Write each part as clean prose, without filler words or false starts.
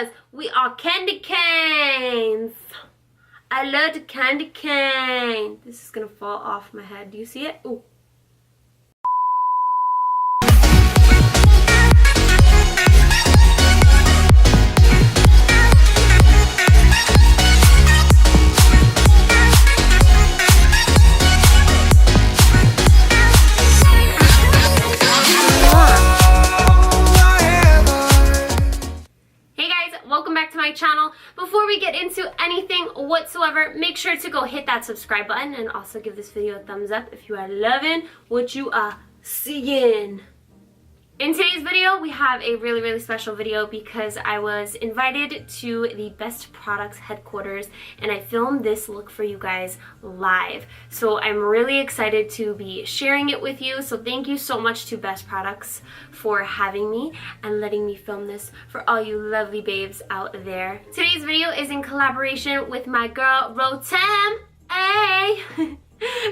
because we are candy canes. I love the candy cane. This is gonna fall off my head. Do you see it? Ooh. Welcome back to my channel. Before we get into anything whatsoever, make sure to go hit that subscribe button and also give this video a thumbs up if you are loving what you are seeing. In today's video, we have a really special video because I was invited to the Best Products headquarters and I filmed this look for you guys live. So I'm really excited to be sharing it with you. So thank you so much to Best Products for having me and letting me film this for all you lovely babes out there. Today's video is in collaboration with my girl Rotem. Hey!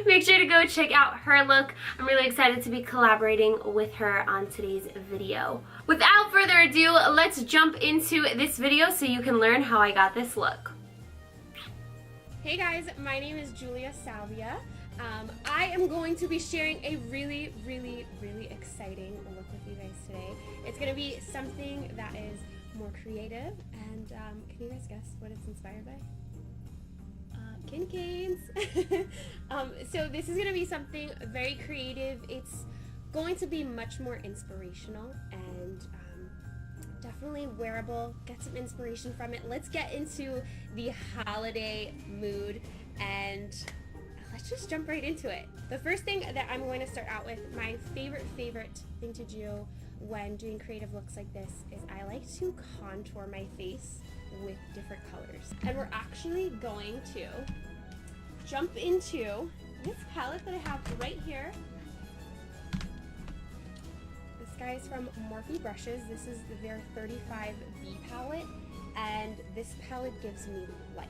Make sure to go check out her look. I'm really excited to be collaborating with her on today's video. Without further ado, let's jump into this video so you can learn how I got this look. Hey guys, my name is Salvia. I am going to be sharing a really exciting look with you guys today. It's going to be something that is more creative and can you guys guess what it's inspired by? Candy canes. So this is going to be something very creative. It's going to be much more inspirational and definitely wearable. Get some inspiration from it. Let's get into the holiday mood and let's just jump right into it. The first thing that I'm going to start out with, my favorite thing to do when doing creative looks like this is I like to contour my face with different colors. And we're actually going to jump into this palette that I have right here. This guy is from Morphe Brushes. This is their 35B palette, and this palette gives me life.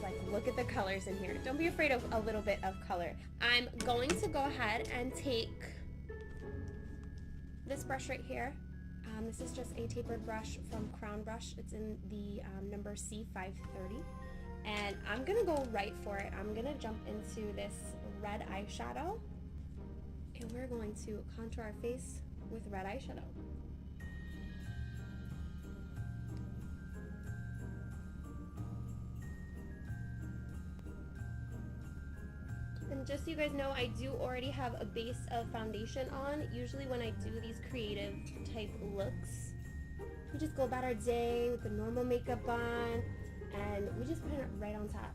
Like, look at the colors in here. Don't be afraid of a little bit of color. I'm going to go ahead and take this brush right here. This is just a tapered brush from Crown Brush. It's in the number C530. And I'm going to go right for it. I'm going to jump into this red eyeshadow. And we're going to contour our face with red eyeshadow. And just so you guys know, I do already have a base of foundation on. Usually when I do these creative type looks, we just go about our day with the normal makeup on, and we just put it right on top.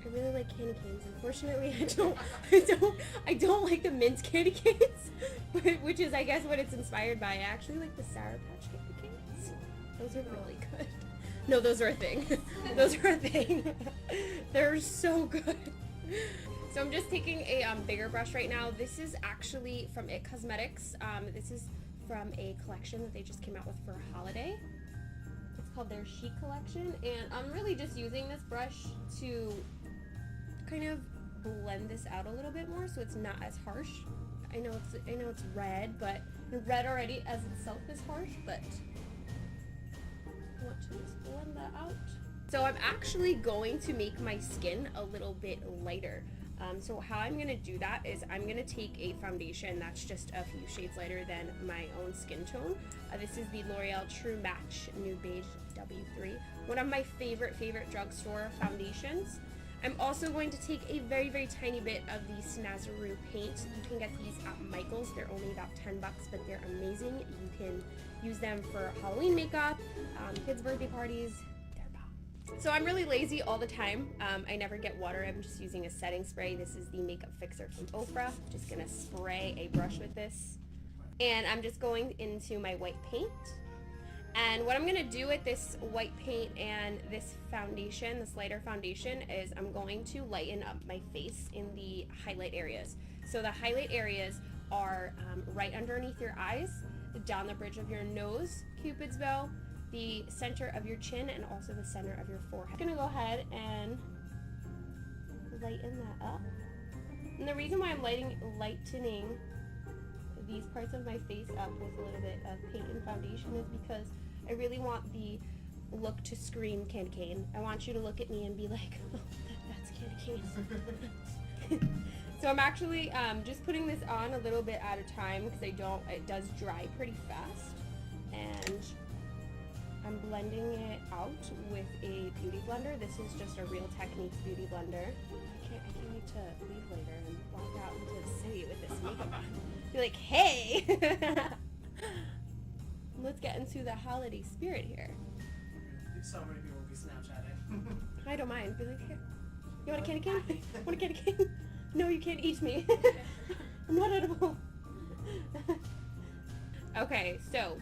I really like candy canes. Unfortunately, I don't like the mint candy canes, which is, I guess, what it's inspired by. I actually like the Sour Patch candy canes. Those are really good. No, those are a thing. Those are a thing. They're so good. So I'm just taking a bigger brush right now. This is actually from It Cosmetics. This is from a collection that they just came out with for a holiday. It's called their Chic collection, and I'm really just using this brush to kind of blend this out a little bit more so it's not as harsh. I know it's red, but red already as itself is harsh, but I want to just blend that out. So I'm actually going to make my skin a little bit lighter. So how I'm going to do that is I'm going to take a foundation that's just a few shades lighter than my own skin tone. This is the L'Oreal True Match Nude Beige W3, one of my favorite drugstore foundations. I'm also going to take a very tiny bit of the Snazaroo paint. You can get these at Michael's. They're only about 10 bucks, but they're amazing. You can use them for Halloween makeup, kids' birthday parties. So I'm really lazy all the time. I never get water. I'm just using a setting spray. This is the Makeup Fixer from Oprah. Just gonna spray a brush with this. And I'm just going into my white paint. And what I'm gonna do with this white paint and this foundation, this lighter foundation, is I'm going to lighten up my face in the highlight areas. So the highlight areas are right underneath your eyes, down the bridge of your nose, Cupid's bow, the center of your chin, and also the center of your forehead. I'm gonna go ahead and lighten that up. And the reason why I'm lightening these parts of my face up with a little bit of paint and foundation is because I really want the look to scream candy cane. I want you to look at me and be like, oh, that's candy cane. So I'm actually just putting this on a little bit at a time because it does dry pretty fast. And I'm blending it out with a beauty blender. This is just a Real Techniques beauty blender. I can't wait to leave later and walk out into the city with this makeup on. Be like, hey! Let's get into the holiday spirit here. So many people will be Snapchatting. I don't mind. Be like, here, you want a candy cane? Want a candy cane? No, you can't eat me. I'm not edible. Okay, so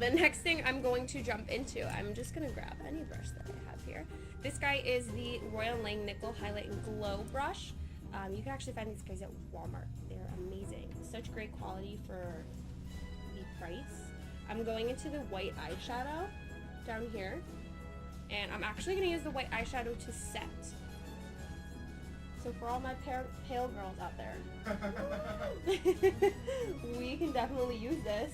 the next thing I'm going to jump into, I'm just going to grab any brush that I have here. This guy is the Royal Lang Nickel Highlight and Glow brush. You can actually find these guys at Walmart. They're amazing. Such great quality for the price. I'm going into the white eyeshadow down here. And I'm actually going to use the white eyeshadow to set. So for all my pale girls out there, we can definitely use this.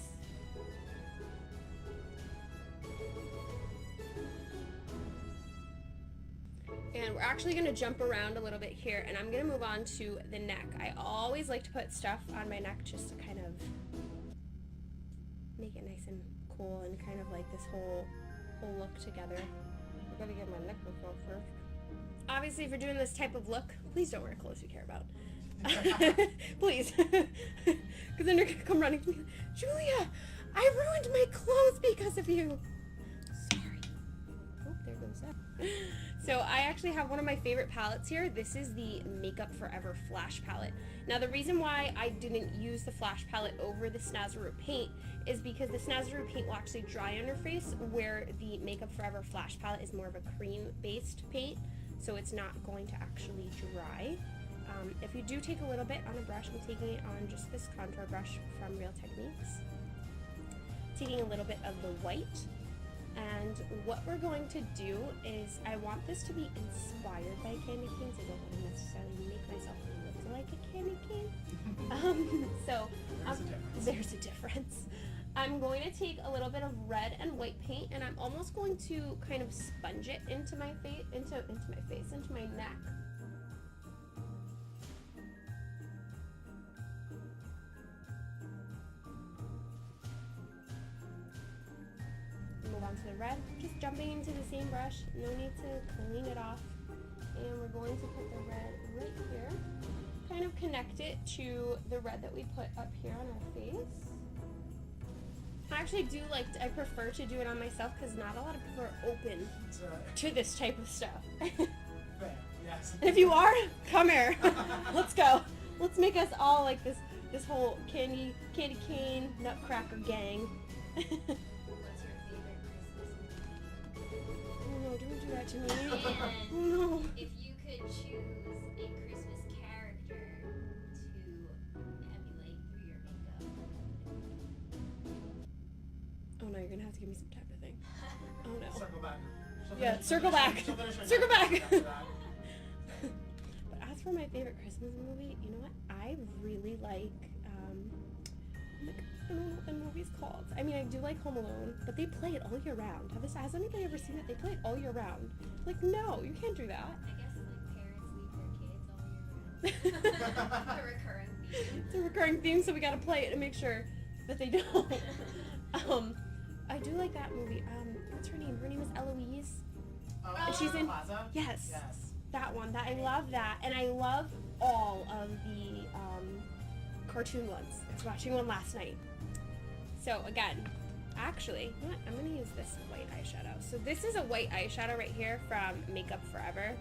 And we're actually going to jump around a little bit here, and I'm going to move on to the neck. I always like to put stuff on my neck just to kind of make it nice and cool and kind of like this whole look together. I'm going to get my neck look off first. Obviously, if you're doing this type of look, please don't wear clothes you care about. Please. Because then you're going to come running to me, Julia, I ruined my clothes because of you. Sorry. Oh, there goes that. So I actually have one of my favorite palettes here. This is the Makeup Forever Flash Palette. Now the reason why I didn't use the Flash Palette over the Snazaroo paint is because the Snazaroo paint will actually dry on your face, where the Makeup Forever Flash Palette is more of a cream-based paint, so it's not going to actually dry. If you do take a little bit on a brush, I'm taking it on just this contour brush from Real Techniques. Taking a little bit of the white. And what we're going to do is, I want this to be inspired by candy canes. I don't want to necessarily make myself look like a candy cane. There's a difference. I'm going to take a little bit of red and white paint, and I'm almost going to kind of sponge it into my face, into my neck. Move on to the red, just jumping into the same brush, no need to clean it off. And we're going to put the red right here, kind of connect it to the red that we put up here on our face. I actually I prefer to do it on myself because not a lot of people are open to this type of stuff. Yes. And if you are, come here. Let's go. Let's make us all like this whole candy cane nutcracker gang. Don't do that to me. And no. if you could choose a Christmas character to emulate through your makeup. Oh no, you're gonna have to give me some time to think. Oh no. Circle back. Circle back. Circle back. But as for my favorite Christmas movie, you know what? I really like, I don't know what the movie's called. I mean, I do like Home Alone, but they play it all year round. Has anybody ever seen it? They play it all year round. Like, no, you can't do that. I guess like parents leave their kids all year round. A recurring theme. It's a recurring theme, so we gotta play it and make sure that they don't. I do like that movie. What's her name? Her name is Eloise. And she's in Plaza? Yes. That one. I love that, and I love all of the cartoon ones. I was watching one last night. So again, actually, you know what? I'm gonna use this white eyeshadow. So this is a white eyeshadow right here from Makeup Forever.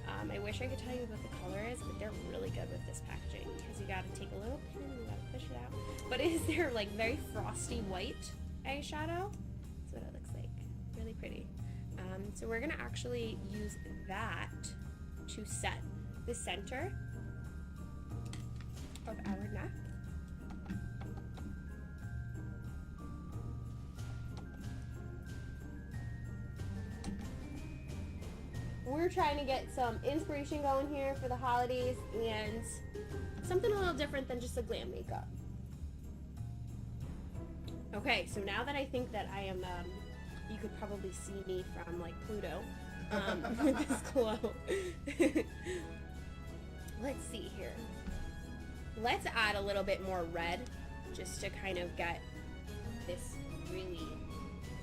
I wish I could tell you what the color is, but they're really good with this packaging because you gotta take a little pin and you gotta push it out. But it is their like very frosty white eyeshadow. That's what it looks like. Really pretty. So we're gonna actually use that to set the center of our neck. We're trying to get some inspiration going here for the holidays, and something a little different than just a glam makeup. Okay, so now that I think that I am, you could probably see me from like Pluto with this glow. Let's see here. Let's add a little bit more red just to kind of get this really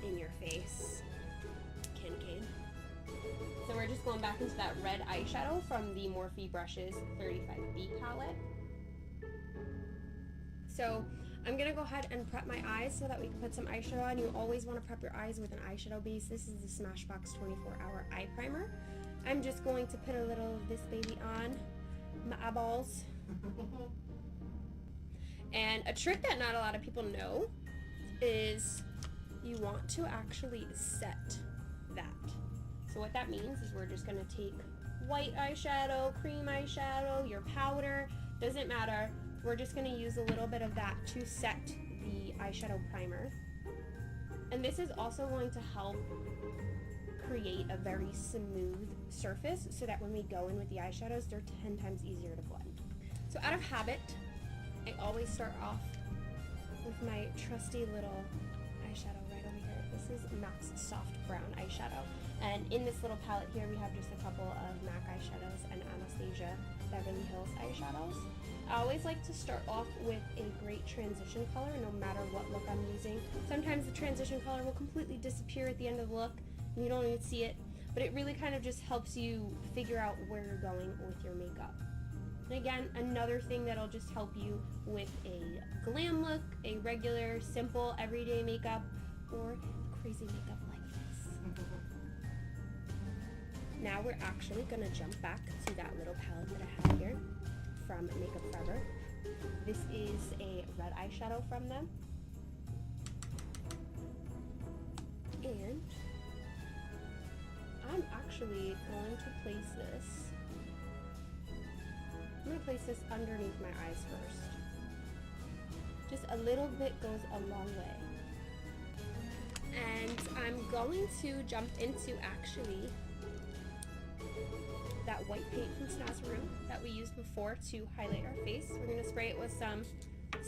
in your face Kincaid. So we're just going back into that red eyeshadow from the Morphe Brushes 35B palette. So I'm gonna go ahead and prep my eyes so that we can put some eyeshadow on. You always want to prep your eyes with an eyeshadow base. This is the Smashbox 24-hour eye primer. I'm just going to put a little of this baby on my eyeballs. And a trick that not a lot of people know is you want to actually set that. So what that means is we're just going to take white eyeshadow, cream eyeshadow, your powder, doesn't matter. We're just going to use a little bit of that to set the eyeshadow primer. And this is also going to help create a very smooth surface so that when we go in with the eyeshadows, they're 10 times easier to blend. So out of habit, I always start off with my trusty little eyeshadow right over here. This is MAC's Soft Brown eyeshadow. And in this little palette here, we have just a couple of MAC eyeshadows and Anastasia Beverly Hills eyeshadows. I always like to start off with a great transition color no matter what look I'm using. Sometimes the transition color will completely disappear at the end of the look and you don't even see it, but it really kind of just helps you figure out where you're going with your makeup. And again, another thing that'll just help you with a glam look, a regular, simple, everyday makeup, or crazy makeup like this. Now we're actually going to jump back to that little palette that I have here from Makeup Forever. This is a red eyeshadow from them. And I'm actually going to place this. I'm going to place this underneath my eyes first. Just a little bit goes a long way. And I'm going to jump into actually that white paint from Snazaroo that we used before to highlight our face. We're going to spray it with some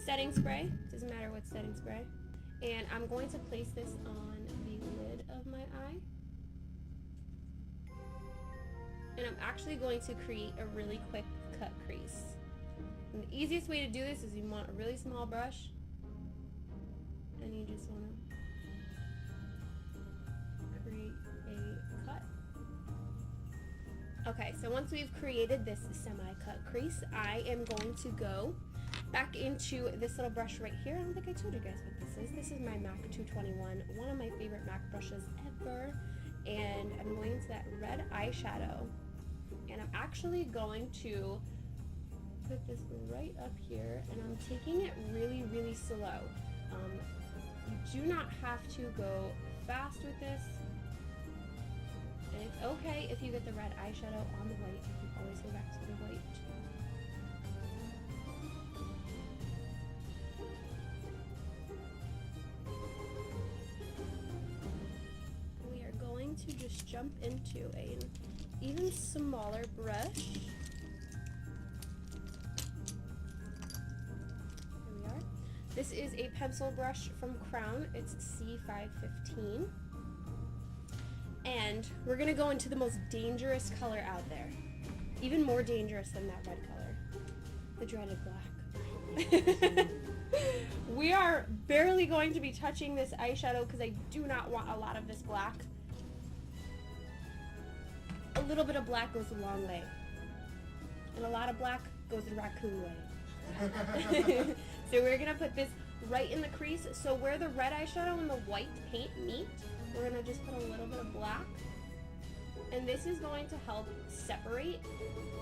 setting spray. Doesn't matter what setting spray. And I'm going to place this on the lid of my eye. And I'm actually going to create a really quick cut crease. And the easiest way to do this is you want a really small brush and you just want to create a cut. Okay, so once we've created this semi-cut crease, I am going to go back into this little brush right here. I don't think I told you guys what this is. This is my MAC 221, one of my favorite MAC brushes ever. And I'm going into that red eyeshadow. And I'm actually going to put this right up here, and I'm taking it really, really slow. You do not have to go fast with this. And it's okay if you get the red eyeshadow on the white. You can always go back to the white. We are going to just jump into an even smaller brush. Here we are. This is a pencil brush from Crown. It's C515. And we're gonna go into the most dangerous color out there. Even more dangerous than that red color. The dreaded black. We are barely going to be touching this eyeshadow because I do not want a lot of this black. A little bit of black goes a long way. And a lot of black goes the raccoon way. So we're gonna put this right in the crease. So where the red eyeshadow and the white paint meet, we're gonna just put a little bit of black. And this is going to help separate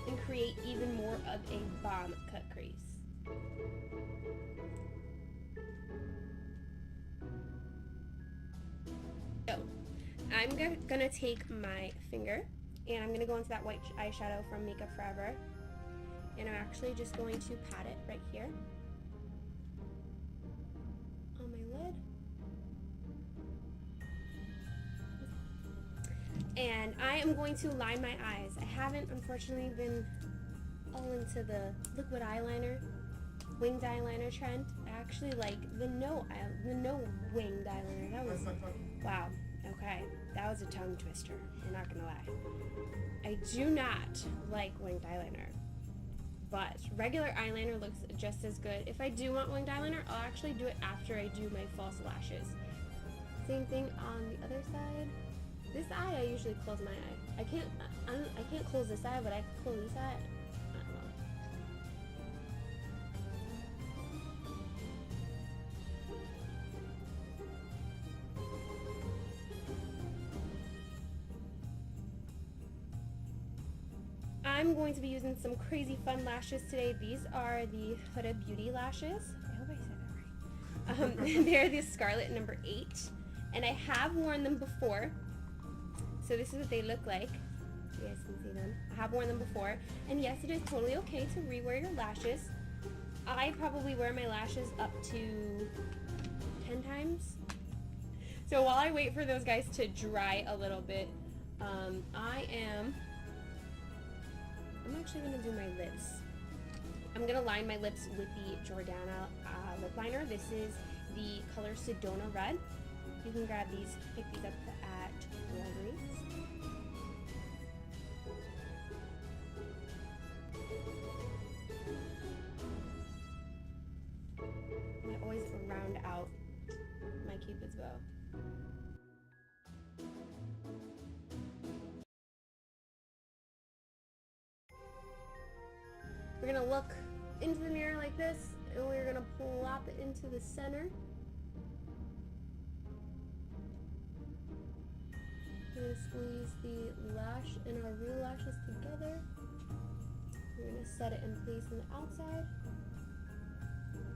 and create even more of a bomb cut crease. So I'm gonna take my finger and I'm gonna go into that white eyeshadow from Makeup Forever. And I'm actually just going to pat it right here on my lid. And I am going to line my eyes. I haven't, unfortunately, been all into the liquid eyeliner, winged eyeliner trend. I actually like the no winged eyeliner. That was, wow, okay. That was a tongue twister, I'm not gonna lie. I do not like winged eyeliner, but regular eyeliner looks just as good. If I do want winged eyeliner, I'll actually do it after I do my false lashes. Same thing on the other side. This eye, I usually close my eye. I can't close this eye, but I can close this eye. I don't know. I'm going to be using some crazy fun lashes today. These are the Huda Beauty lashes. I hope I said that right. They're the Scarlet number 8, and I have worn them before. So this is what they look like. You guys can see them. I have worn them before, and yes, it is totally okay to rewear your lashes. I probably wear my lashes up to 10 times. So while I wait for those guys to dry a little bit, I'm actually going to do my lips. I'm going to line my lips with the Jordana lip liner. This is the color Sedona Red. You can grab these, pick these up at Walgreens. I always round out my Cupid's bow. We're gonna look into the mirror like this, and we're gonna plop it into the center. We're gonna squeeze the lash and our real lashes together. We're gonna set it in place on the outside,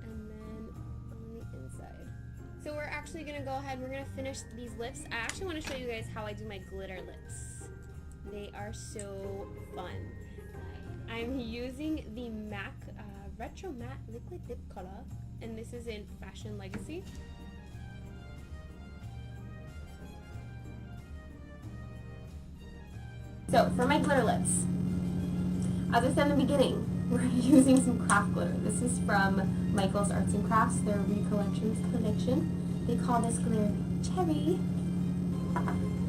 and then on the inside. So we're actually gonna go ahead, we're gonna finish these lips. I actually wanna show you guys how I do my glitter lips. They are so fun. I'm using the MAC Retro Matte Liquid Lip Color, and this is in Fashion Legacy. So for my glitter lips, as I said in the beginning, we're using some craft glitter. This is from Michael's Arts and Crafts, their Recollections collection. They call this glitter Cherry.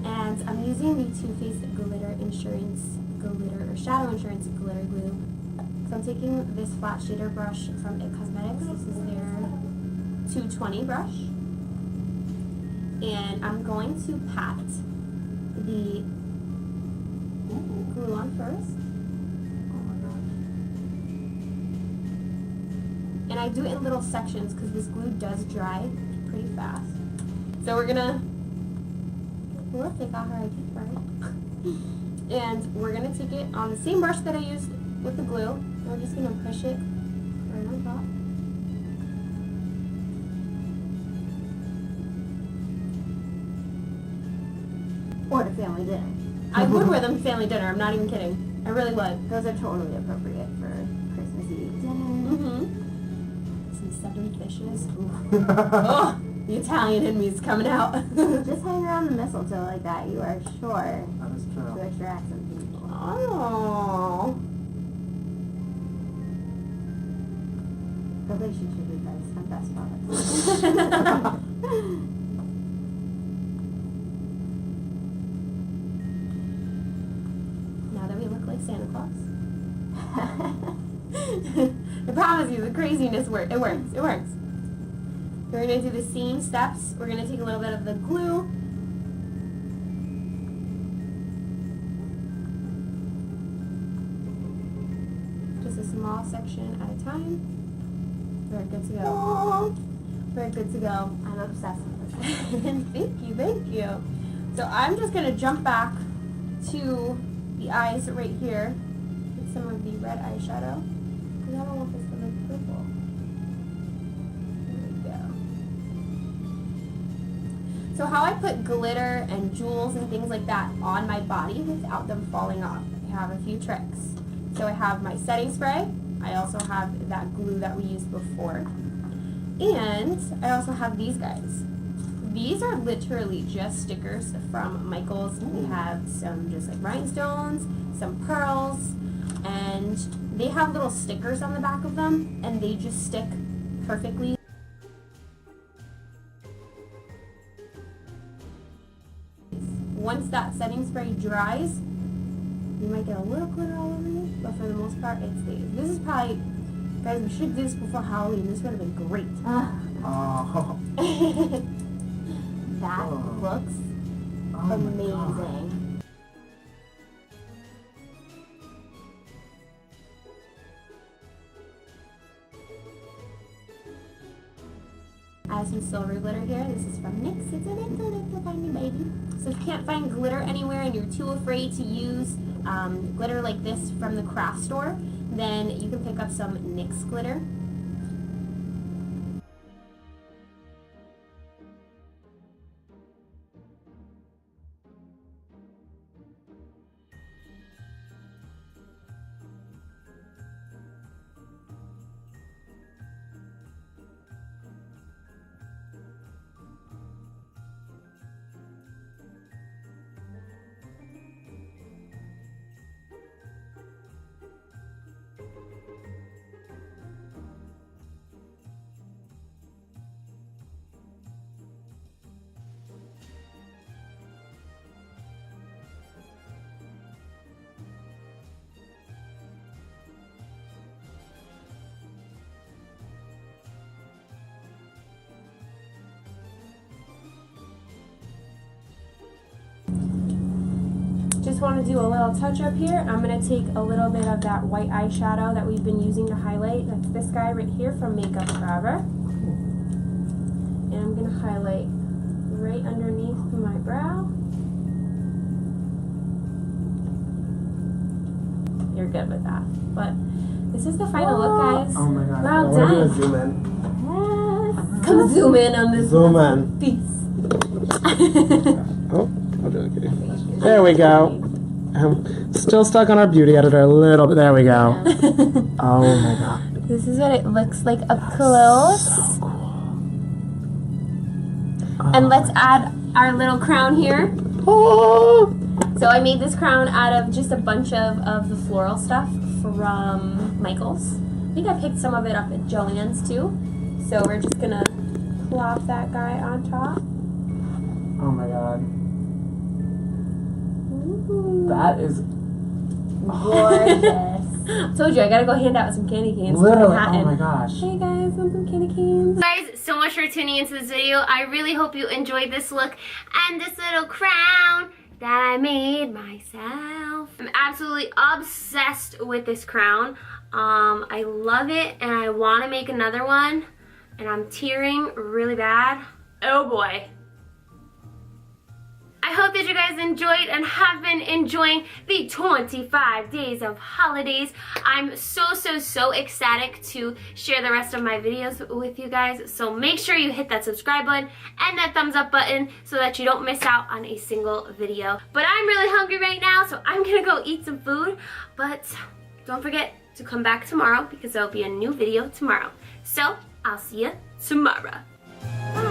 And I'm using the Too Faced Glitter Insurance Glitter, or Shadow Insurance Glitter Glue. So I'm taking this flat shader brush from IT Cosmetics. This is their 220 brush. And I'm going to pat the glue on first. And I do it in little sections because this glue does dry pretty fast. So we're gonna, look, I got her ID right. And we're gonna take it on the same brush that I used with the glue. And we're just gonna push it right on top. Or to family dinner. I would wear them to family dinner, I'm not even kidding. I really would. Those are totally appropriate for Christmas Eve dinner. Some 7 fishes. Oh, the Italian in me is coming out. Just hang around the mistletoe like that, you are sure That is true. to attract some people. Oh. Relationship advice on best products. Now that we look like Santa Claus. I promise you, the craziness works. It works. It works. We're going to do the same steps. We're going to take a little bit of the glue. Just a small section at a time. We're good to go. We're good to go. I'm obsessed with this. Thank you, thank you. So I'm just going to jump back to the eyes right here with some of the red eyeshadow. Because I don't want this to look purple. There we go. So how I put glitter and jewels and things like that on my body without them falling off, I have a few tricks. So I have my setting spray. I also have that glue that we used before. And I also have these guys. These are literally just stickers from Michael's. We have some just like rhinestones, some pearls, and They have little stickers on the back of them, and they just stick perfectly. Once that setting spray dries, you might get a little glitter all over you, but for the most part, it stays. This is probably, guys, we should do this before Halloween. This would have been great. Oh. That looks amazing. I have some silver glitter here. This is from NYX. It's a little tiny baby. So if you can't find glitter anywhere and you're too afraid to use glitter like this from the craft store, then you can pick up some NYX glitter. Just want to do a little touch up here. I'm going to take a little bit of that white eyeshadow that we've been using to highlight. That's this guy right here from Makeup Forever. And I'm going to highlight right underneath my brow. You're good with that. But this is the final look, guys. Oh my god. Well We're done. gonna zoom in. Yes. Come zoom in on this Zoom in. piece. Oh, okay. There we go. Still stuck on our beauty editor a little bit. There we go. Oh my god. This is what it looks like up close. So cool. And let's add our little crown here. Oh. So I made this crown out of just a bunch of the floral stuff from Michael's. I think I picked some of it up at Joann's too. So we're just gonna plop that guy on top. Oh my god. Ooh. That is Gorgeous. Told you, I gotta go hand out some candy canes. literally. Manhattan. Oh my gosh. Hey guys, want some candy canes? Guys, so much for tuning into this video. I really hope you enjoyed this look and this little crown that I made myself. I'm absolutely obsessed with this crown. I love it and I want to make another one, and I'm tearing really bad. Oh boy. I hope that you guys enjoyed and have been enjoying the 25 days of holidays. I'm so ecstatic to share the rest of my videos with you guys. So make sure you hit that subscribe button and that thumbs up button so that you don't miss out on a single video. But I'm really hungry right now, so I'm gonna go eat some food. But don't forget to come back tomorrow because there'll be a new video tomorrow. So I'll see you tomorrow. Bye.